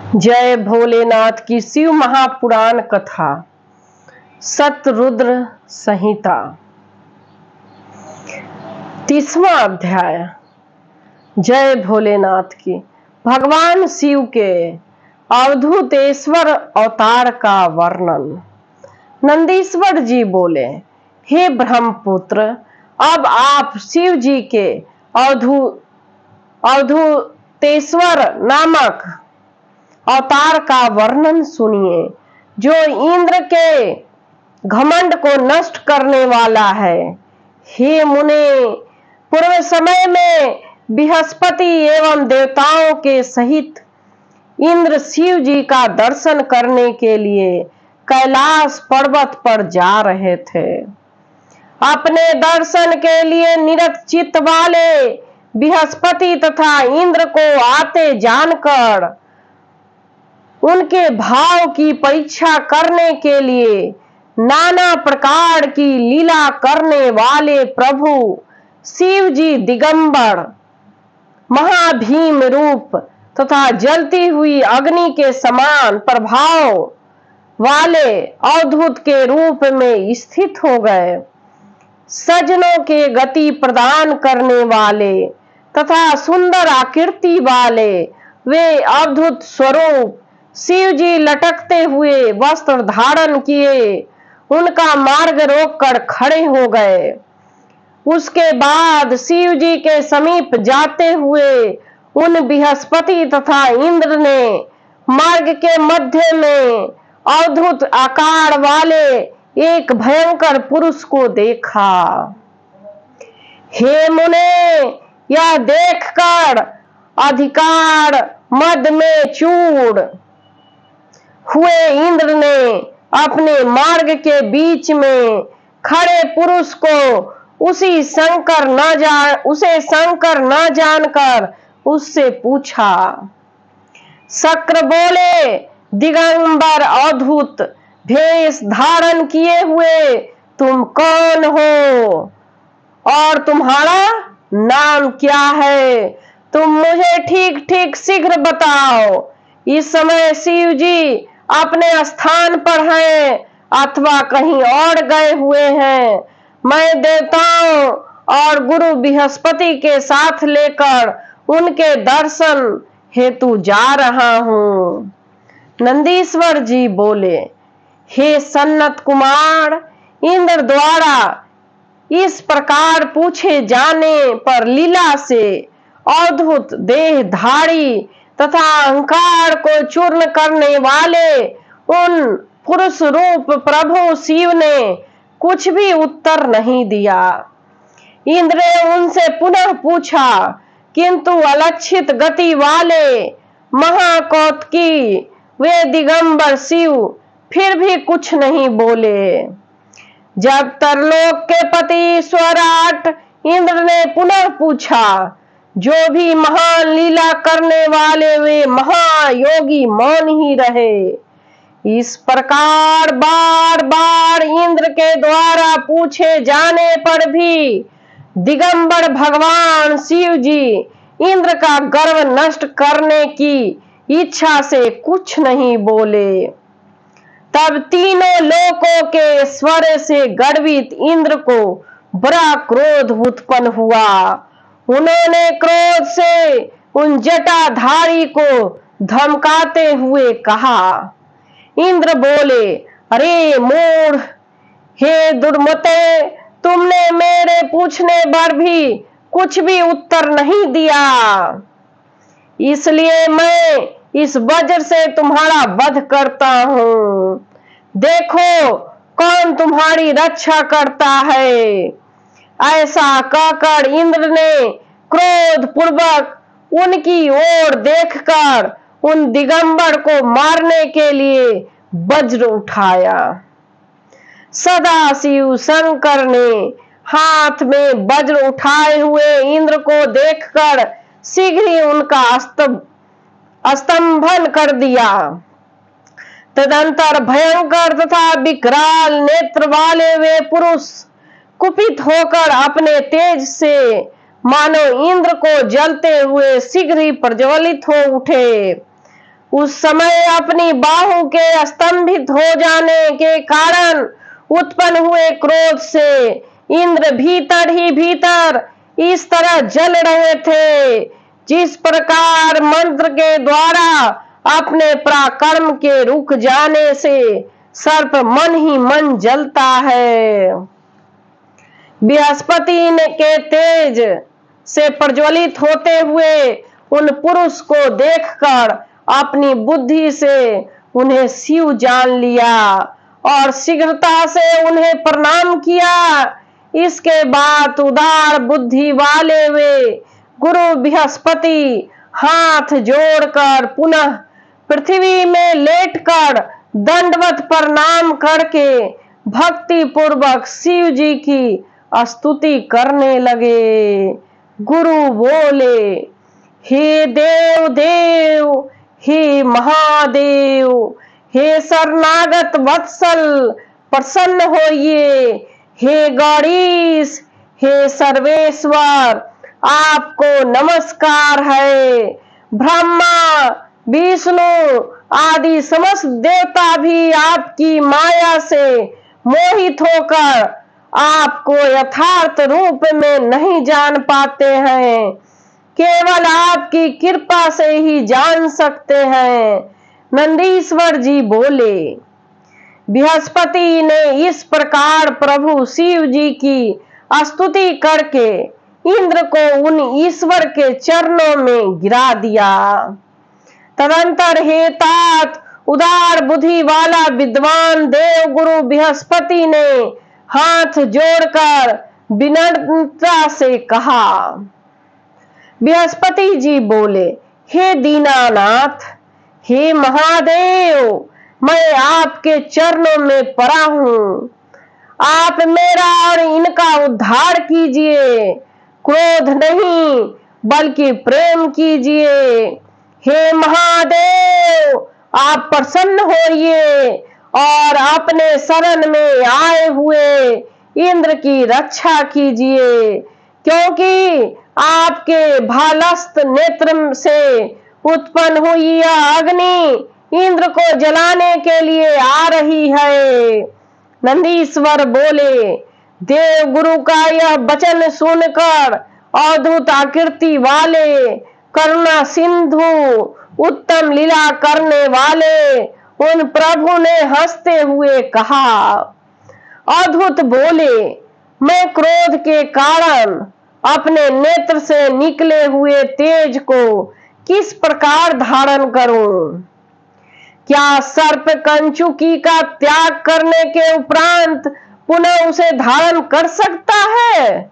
जय भोलेनाथ की शिव महापुराण कथा सतरुद्र संहिता 30वां अध्याय। जय भोलेनाथ की। भगवान शिव के अवधूतेश्वर अवतार का वर्णन। नंदीश्वर जी बोले, हे ब्रह्मपुत्र, अब आप शिव जी के अवधूतेश्वर नामक अवतार का वर्णन सुनिए, जो इंद्र के घमंड को नष्ट करने वाला है। हे मुने, पूर्व समय में बृहस्पति एवं देवताओं के सहित इंद्र शिव जी का दर्शन करने के लिए कैलाश पर्वत पर जा रहे थे। अपने दर्शन के लिए निरत चित्त वाले बृहस्पति तथा इंद्र को आते जानकर उनके भाव की परीक्षा करने के लिए नाना प्रकार की लीला करने वाले प्रभु शिव जी दिगंबर महाभीम रूप तथा जलती हुई अग्नि के समान प्रभाव वाले अवधूत के रूप में स्थित हो गए। सज्जनों के गति प्रदान करने वाले तथा सुंदर आकृति वाले वे अवधूत स्वरूप शिव जी लटकते हुए वस्त्र धारण किए उनका मार्ग रोककर खड़े हो गए। उसके बाद शिव जी के समीप जाते हुए उन बृहस्पति तथा इंद्र ने मार्ग के मध्य में अवधूत आकार वाले एक भयंकर पुरुष को देखा। हे मुने, यह देखकर अधिकार मद में चूर हुए इंद्र ने अपने मार्ग के बीच में खड़े पुरुष को उसे शंकर न जानकर उससे पूछा। शक्र बोले, दिगंबर अवधूत भेष धारण किए हुए तुम कौन हो और तुम्हारा नाम क्या है? तुम मुझे ठीक ठीक शीघ्र बताओ। इस समय शिव जी अपने स्थान पर हैं अथवा कहीं और गए हुए हैं। मैं देवताओं और गुरु बृहस्पति के साथ लेकर उनके दर्शन हेतु जा रहा हूँ। नंदीश्वर जी बोले, हे सन्नत कुमार, इंद्र द्वारा इस प्रकार पूछे जाने पर लीला से अवधूत देहधारी तथा अहंकार को चूर्ण करने वाले उन पुरुष रूप प्रभु शिव ने कुछ भी उत्तर नहीं दिया। इंद्र ने उनसे पुनः पूछा, किंतु अलक्षित गति वाले महाकौतुकी वे दिगंबर शिव फिर भी कुछ नहीं बोले। जब तरलोक के पति स्वराट इंद्र ने पुनः पूछा, जो भी महान लीला करने वाले वे महायोगी मौन ही रहे। इस प्रकार बार बार इंद्र के द्वारा पूछे जाने पर भी दिगंबर भगवान शिव जी इंद्र का गर्व नष्ट करने की इच्छा से कुछ नहीं बोले। तब तीनों लोकों के स्वर से गर्वित इंद्र को बड़ा क्रोध उत्पन्न हुआ। उन्होंने क्रोध से उन जटाधारी को धमकाते हुए कहा। इंद्र बोले, अरे मूढ़, हे दुर्मते, तुमने मेरे पूछने पर भी कुछ भी उत्तर नहीं दिया, इसलिए मैं इस वज्र से तुम्हारा वध करता हूँ। देखो कौन तुम्हारी रक्षा करता है। ऐसा कहकर इंद्र ने क्रोध पूर्वक उनकी ओर देखकर उन दिगंबर को मारने के लिए वज्र उठाया। सदाशिव शंकर ने हाथ में वज्र उठाए हुए इंद्र को देखकर शीघ्र ही उनका स्तंभन कर दिया। तदंतर भयंकर तथा विकराल नेत्र वाले वे पुरुष कुपित होकर अपने तेज से मानो इंद्र को जलते हुए शीघ्र ही प्रज्वलित हो उठे। उस समय अपनी बाहु के स्तंभित हो जाने के कारण उत्पन्न हुए क्रोध से इंद्र भीतर ही भीतर इस तरह जल रहे थे जिस प्रकार मंत्र के द्वारा अपने पराक्रम के रुक जाने से सर्प मन ही मन जलता है। बृहस्पति के तेज से प्रज्वलित होते हुए उन पुरुष को देखकर अपनी बुद्धि से उन्हें शिव जान लिया और शीघ्रता से उन्हें प्रणाम किया। इसके बाद उदार बुद्धि वाले वे गुरु बृहस्पति हाथ जोड़कर पुनः पृथ्वी में लेटकर दंडवत प्रणाम करके भक्ति पूर्वक शिव जी की स्तुति करने लगे। गुरु बोले, हे देव देव, हे महादेव, हे शरणागत वत्सल प्रसन्न होइए। हे गणेश, हे सर्वेश्वर, आपको नमस्कार है। ब्रह्मा, विष्णु आदि समस्त देवता भी आपकी माया से मोहित होकर आपको यथार्थ रूप में नहीं जान पाते हैं, केवल आपकी कृपा से ही जान सकते हैं। नंदीश्वर जी बोले। बृहस्पति ने इस प्रकार प्रभु शिव जी की स्तुति करके इंद्र को उन ईश्वर के चरणों में गिरा दिया। तदंतर हे तात, उदार बुद्धि वाला विद्वान देव गुरु बृहस्पति ने हाथ जोड़कर विनम्रता से कहा। बृहस्पति जी बोले, हे दीनानाथ, हे महादेव, मैं आपके चरणों में पड़ा हूँ। आप मेरा और इनका उद्धार कीजिए। क्रोध नहीं बल्कि प्रेम कीजिए। हे महादेव, आप प्रसन्न होइए और अपने शरण में आए हुए इंद्र की रक्षा कीजिए, क्योंकि आपके भालस्त नेत्र से उत्पन्न हुई यह अग्नि इंद्र को जलाने के लिए आ रही है। नंदीश्वर बोले। देव गुरु का यह वचन सुनकर अद्भुत आकृति वाले, करुणा सिंधु, उत्तम लीला करने वाले उन प्रभु ने हंसते हुए कहा। अद्भुत बोले, मैं क्रोध के कारण अपने नेत्र से निकले हुए तेज को किस प्रकार धारण करूं? क्या सर्प कंचुकी का त्याग करने के उपरांत पुनः उसे धारण कर सकता है?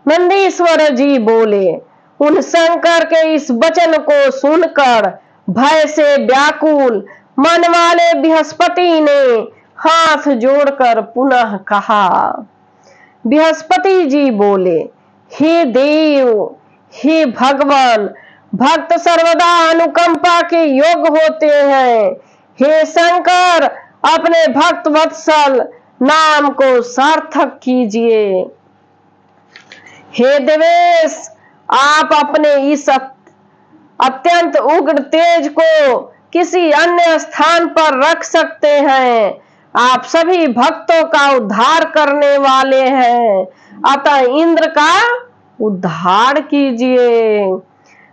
नंदीश्वर जी बोले। उन शंकर के इस वचन को सुनकर भय से व्याकुल मन वाले बृहस्पति ने हाथ जोड़कर पुनः कहा। बृहस्पति जी बोले, हे देव, हे भगवान, भक्त सर्वदा अनुकंपा के योग होते हैं। हे शंकर, अपने भक्त वत्सल नाम को सार्थक कीजिए। हे देवेश, आप अपने इस अत्यंत उग्र तेज को किसी अन्य स्थान पर रख सकते हैं। आप सभी भक्तों का उद्धार करने वाले हैं, अतः इंद्र का उद्धार कीजिए।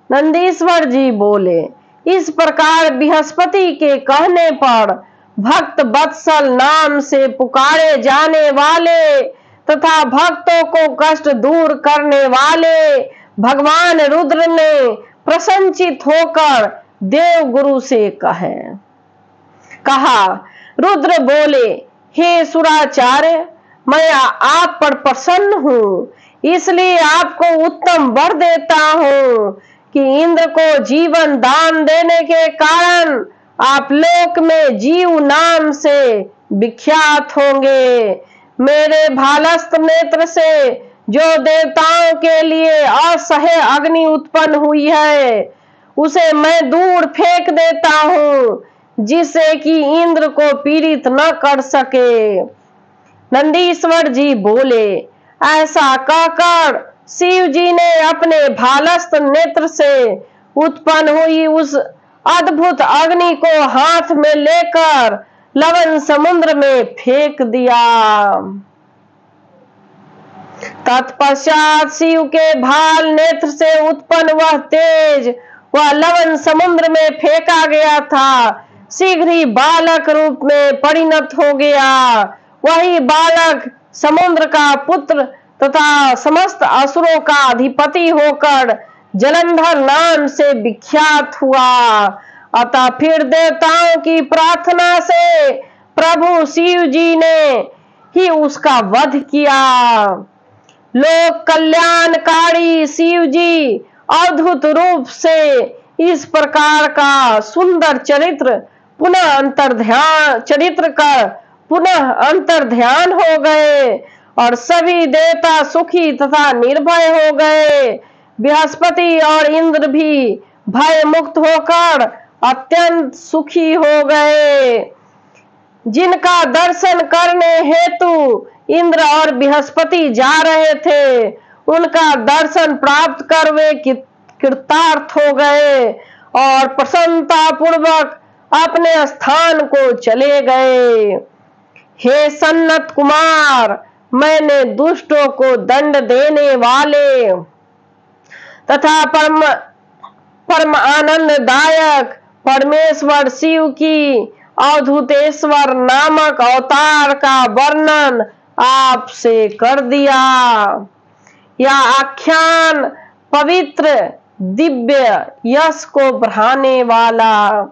नंदीश्वर जी बोले। इस प्रकार बृहस्पति के कहने पर भक्त वत्सल नाम से पुकारे जाने वाले तथा भक्तों को कष्ट दूर करने वाले भगवान रुद्र ने प्रसन्नचित होकर देव गुरु से कहा। रुद्र बोले, हे सुराचार्य, मैं आप पर प्रसन्न हूँ, इसलिए आपको उत्तम वर देता हूँ कि इंद्र को जीवन दान देने के कारण आप लोक में जीव नाम से विख्यात होंगे। मेरे भालस्त नेत्र से जो देवताओं के लिए असह्य अग्नि उत्पन्न हुई है, उसे मैं दूर फेंक देता हूँ, जिससे कि इंद्र को पीड़ित न कर सके। नंदीश्वर जी बोले। ऐसा कहकर शिव जी ने अपने भालस्त नेत्र से उत्पन्न हुई उस अद्भुत अग्नि को हाथ में लेकर लवण समुद्र में फेंक दिया। तत्पश्चात शिव के भाल नेत्र से उत्पन्न वह तेज वह लवण समुद्र में फेंका गया था शीघ्र ही बालक रूप में परिणत हो गया। वही बालक समुद्र का पुत्र तथा समस्त असुरों का अधिपति होकर जलंधर नाम से विख्यात हुआ। अतः फिर देवताओं की प्रार्थना से प्रभु शिव जी ने ही उसका वध किया। लोक कल्याणकारी शिव जी अद्भुत रूप से इस प्रकार का सुंदर चरित्र पुनः अंतर्ध्यान हो गए और सभी देवता सुखी तथा निर्भय हो गए। बृहस्पति और इंद्र भी भय मुक्त होकर अत्यंत सुखी हो गए। जिनका दर्शन करने हेतु इंद्र और बृहस्पति जा रहे थे उनका दर्शन प्राप्त कर वे कृतार्थ हो गए और प्रसन्नता पूर्वक अपने स्थान को चले गए। हे सन्नत कुमार, मैंने दुष्टों को दंड देने वाले तथा परम आनंददायक परमेश्वर शिव की अवधूतेश्वर नामक अवतार का वर्णन आपसे कर दिया। यह आख्यान पवित्र दिव्य यश को बढ़ाने वाला,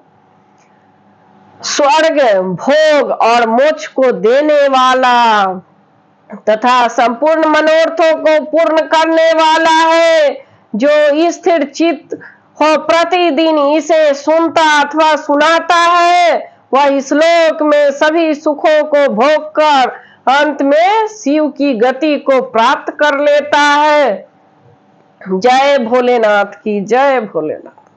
स्वर्ग भोग और मोक्ष को देने वाला तथा संपूर्ण मनोरथों को पूर्ण करने वाला है। जो स्थिर चित्त हो प्रतिदिन इसे सुनता अथवा सुनाता है वह इस लोक में सभी सुखों को भोग कर अंत में शिव की गति को प्राप्त कर लेता है। जय भोलेनाथ की जय भोलेनाथ।